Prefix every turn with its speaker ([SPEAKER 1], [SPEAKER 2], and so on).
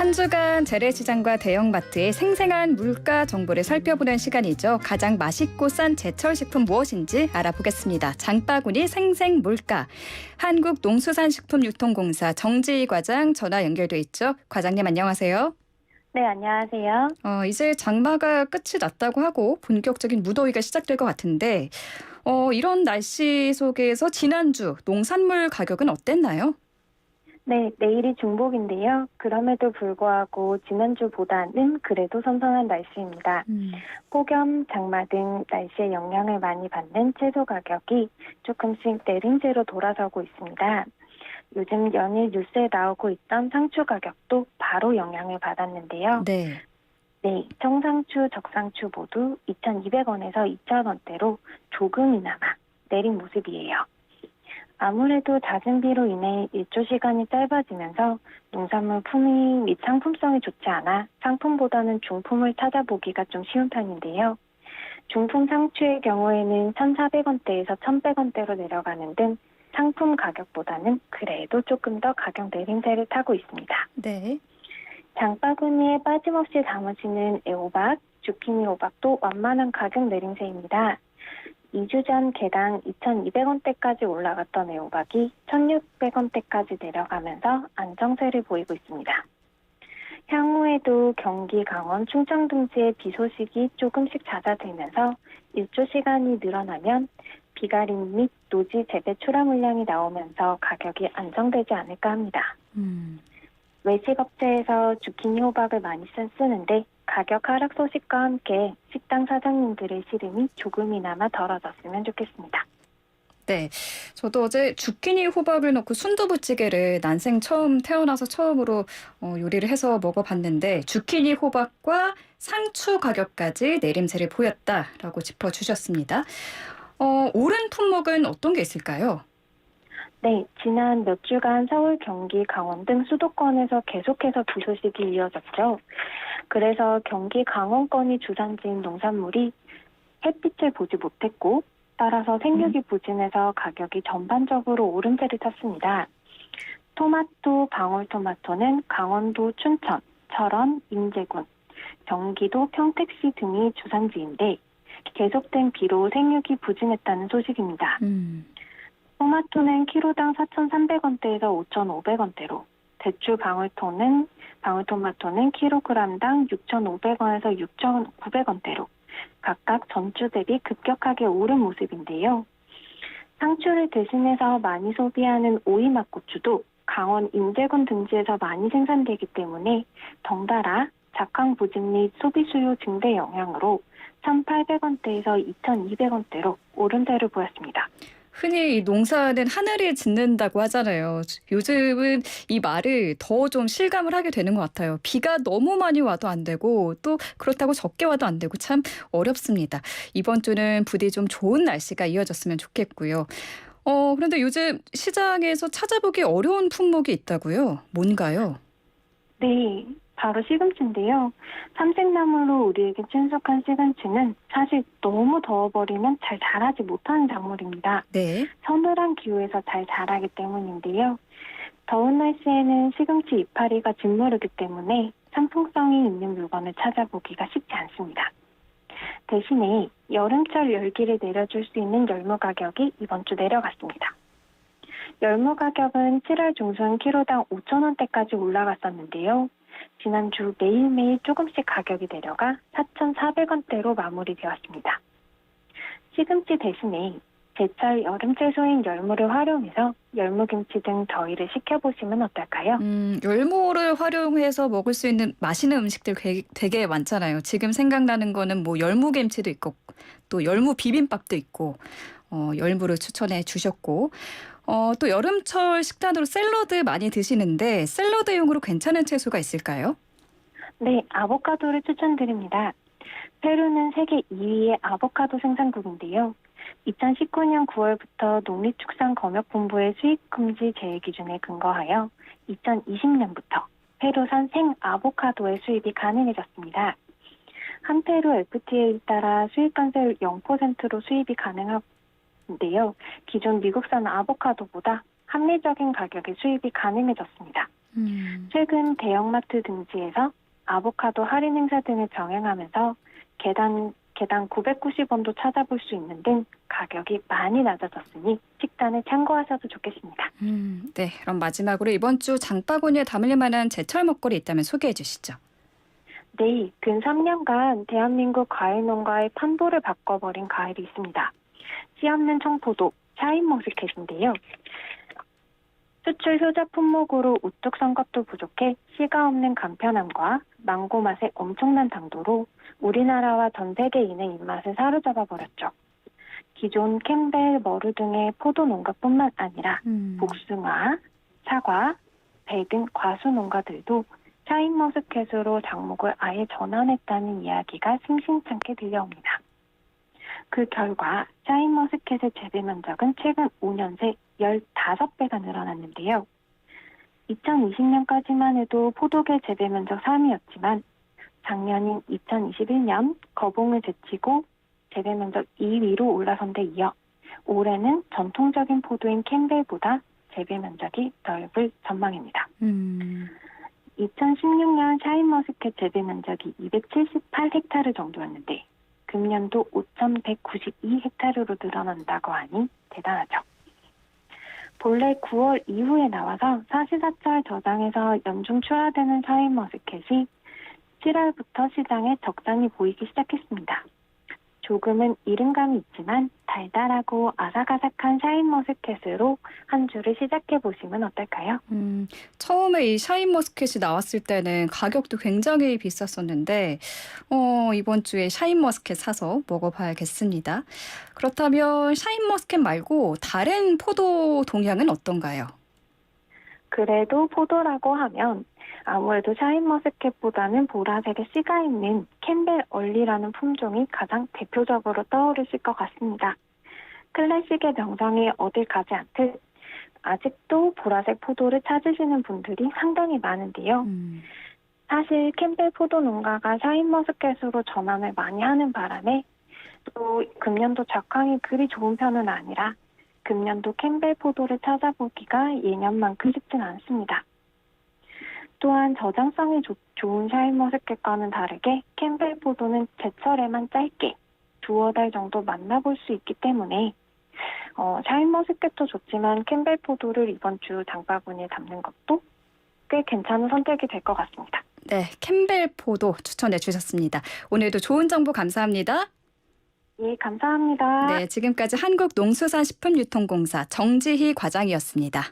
[SPEAKER 1] 한 주간 재래시장과 대형마트의 생생한 물가 정보를 살펴보는 시간이죠. 가장 맛있고 싼 제철 식품 무엇인지 알아보겠습니다. 장바구니 생생물가. 한국농수산식품유통공사 정지희 과장 전화 연결돼 있죠. 과장님 안녕하세요.
[SPEAKER 2] 네, 안녕하세요.
[SPEAKER 1] 이제 장마가 끝이 났다고 하고 본격적인 무더위가 시작될 것 같은데 이런 날씨 속에서 지난주 농산물 가격은 어땠나요?
[SPEAKER 2] 네, 내일이 중복인데요. 그럼에도 불구하고 지난주보다는 그래도 선선한 날씨입니다. 폭염, 장마 등 날씨의 영향을 많이 받는 채소 가격이 조금씩 내림세로 돌아서고 있습니다. 요즘 연일 뉴스에 나오고 있던 상추 가격도 바로 영향을 받았는데요.
[SPEAKER 1] 네.
[SPEAKER 2] 네, 청상추, 적상추 모두 2,200원에서 2,000원대로 조금이나마 내린 모습이에요. 아무래도 잦은 비로 인해 일조 시간이 짧아지면서 농산물 품위 및 상품성이 좋지 않아 상품보다는 중품을 찾아보기가 좀 쉬운 편인데요. 중품 상추의 경우에는 1,400원대에서 1,100원대로 내려가는 등 상품 가격보다는 그래도 조금 더 가격 내림세를 타고 있습니다.
[SPEAKER 1] 네.
[SPEAKER 2] 장바구니에 빠짐없이 담으시는 애호박, 주키니 호박도 완만한 가격 내림세입니다. 2주 전 개당 2,200원대까지 올라갔던 애호박이 1,600원대까지 내려가면서 안정세를 보이고 있습니다. 향후에도 경기, 강원, 충청 등지의 비 소식이 조금씩 잦아들면서 일조 시간이 늘어나면 비가림 및 노지 재배 출하 물량이 나오면서 가격이 안정되지 않을까 합니다. 외식업체에서 주키니 호박을 많이 쓰는데 가격 하락 소식과 함께 식당 사장님들의 시름이 조금이나마 덜어졌으면 좋겠습니다.
[SPEAKER 1] 네, 저도 어제 주키니 호박을 넣고 순두부찌개를 난생 태어나서 처음으로 요리를 해서 먹어봤는데 주키니 호박과 상추 가격까지 내림세를 보였다라고 짚어주셨습니다. 오른 품목은 어떤 게 있을까요?
[SPEAKER 2] 네, 지난 몇 주간 서울, 경기, 강원 등 수도권에서 계속해서 비 소식이 이어졌죠. 그래서 경기, 강원권이 주산지인 농산물이 햇빛을 보지 못했고 따라서 생육이 부진해서 가격이 전반적으로 오름세를 탔습니다. 토마토, 방울토마토는 강원도 춘천, 철원, 인제군, 경기도 평택시 등이 주산지인데 계속된 비로 생육이 부진했다는 소식입니다. 토마토는 키로당 4,300원대에서 5,500원대로, 대추 방울토마토는 킬로그램당 6,500원에서 6,900원대로 각각 전주 대비 급격하게 오른 모습인데요. 상추를 대신해서 많이 소비하는 오이맛고추도 강원 인제군 등지에서 많이 생산되기 때문에 덩달아 작황 부진 및 소비 수요 증대 영향으로 1,800원대에서 2,200원대로 오름세를 보였습니다.
[SPEAKER 1] 흔히 이 농사는 하늘이 짓는다고 하잖아요. 요즘은 이 말을 더 좀 실감을 하게 되는 것 같아요. 비가 너무 많이 와도 안 되고 또 그렇다고 적게 와도 안 되고 참 어렵습니다. 이번 주는 부디 좀 좋은 날씨가 이어졌으면 좋겠고요. 그런데 요즘 시장에서 찾아보기 어려운 품목이 있다고요? 뭔가요?
[SPEAKER 2] 네, 바로 시금치인데요. 삼색나무로 우리에게 친숙한 시금치는 사실 너무 더워버리면 잘 자라지 못하는 작물입니다.
[SPEAKER 1] 네.
[SPEAKER 2] 서늘한 기후에서 잘 자라기 때문인데요. 더운 날씨에는 시금치 이파리가 짓무르기 때문에 상품성이 있는 물건을 찾아보기가 쉽지 않습니다. 대신에 여름철 열기를 내려줄 수 있는 열무 가격이 이번 주 내려갔습니다. 열무 가격은 7월 중순 키로당 5,000원대까지 올라갔었는데요. 지난주 매일매일 조금씩 가격이 내려가 4,400원대로 마무리되었습니다. 시금치 대신에 제철 여름 채소인 열무를 활용해서 열무김치 등 더위를 식혀보시면 어떨까요?
[SPEAKER 1] 열무를 활용해서 먹을 수 있는 맛있는 음식들 되게 많잖아요. 지금 생각나는 거는 뭐 열무김치도 있고 또 열무 비빔밥도 있고 열무를 추천해 주셨고 또 여름철 식단으로 샐러드 많이 드시는데 샐러드용으로 괜찮은 채소가 있을까요?
[SPEAKER 2] 네, 아보카도를 추천드립니다. 페루는 세계 2위의 아보카도 생산국인데요. 2019년 9월부터 농립축산검역본부의 수입금지 제외 기준에 근거하여 2020년부터 페루산 생 아보카도의 수입이 가능해졌습니다. 한 페루 FTA에 따라 수입 관세 0%로 수입이 가능한데요. 기존 미국산 아보카도보다 합리적인 가격에 수입이 가능해졌습니다. 최근 대형마트 등지에서 아보카도 할인 행사 등을 병행하면서 개당 990원도 찾아볼 수 있는 등 가격이 많이 낮아졌으니 식단에 참고하셔도 좋겠습니다.
[SPEAKER 1] 네, 그럼 마지막으로 이번 주 장바구니에 담을 만한 제철 먹거리 있다면 소개해 주시죠.
[SPEAKER 2] 네, 근 3년간 대한민국 과일 농가의 판도를 바꿔버린 과일이 있습니다. 씨 없는 청포도, 샤인머스켓인데요. 수출 효자 품목으로 우뚝 선 것도 부족해 씨가 없는 간편함과 망고 맛의 엄청난 당도로 우리나라와 전 세계인의 입맛을 사로잡아 버렸죠. 기존 캠벨, 머루 등의 포도 농가뿐만 아니라 복숭아, 사과, 배 등 과수 농가들도 샤인머스켓으로 작목을 아예 전환했다는 이야기가 심심찮게 들려옵니다. 그 결과 샤인머스켓의 재배 면적은 최근 5년 새 15배가 늘어났는데요. 2020년까지만 해도 포도계 재배 면적 3위였지만 작년인 2021년 거봉을 제치고 재배 면적 2위로 올라선 데 이어 올해는 전통적인 포도인 캠벨보다 재배 면적이 넓을 전망입니다. 2016년 샤인머스켓 재배 면적이 278헥타르 정도였는데 금년도 5,192헥타르로 늘어난다고 하니 대단하죠. 본래 9월 이후에 나와서 사시사철 저장에서 연중 출하되는 샤인머스켓이 7월부터 시장에 적잖이 보이기 시작했습니다. 조금은 이른감이 있지만 달달하고 아삭아삭한 샤인머스켓으로 한 주를 시작해 보시면 어떨까요?
[SPEAKER 1] 처음에 이 샤인머스켓이 나왔을 때는 가격도 굉장히 비쌌었는데 이번 주에 샤인머스켓 사서 먹어봐야겠습니다. 그렇다면 샤인머스켓 말고 다른 포도 동향은 어떤가요?
[SPEAKER 2] 그래도 포도라고 하면 아무래도 샤인머스켓보다는 보라색의 씨가 있는 캠벨 얼리라는 품종이 가장 대표적으로 떠오르실 것 같습니다. 클래식의 명성이 어딜 가지 않듯 아직도 보라색 포도를 찾으시는 분들이 상당히 많은데요. 사실 캠벨 포도 농가가 샤인머스켓으로 전환을 많이 하는 바람에 또 금년도 작황이 그리 좋은 편은 아니라 금년도 캠벨 포도를 찾아보기가 예년만큼 쉽진 않습니다. 또한 저장성이 좋은 샤인머스켓과는 다르게 캠벨 포도는 제철에만 짧게 두어 달 정도 만나볼 수 있기 때문에 샤인머스켓도 좋지만 캠벨 포도를 이번 주 장바구니에 담는 것도 꽤 괜찮은 선택이 될 것 같습니다.
[SPEAKER 1] 네, 캠벨 포도 추천해 주셨습니다. 오늘도 좋은 정보 감사합니다.
[SPEAKER 2] 예, 감사합니다.
[SPEAKER 1] 네, 지금까지 한국농수산식품유통공사 정지희 과장이었습니다.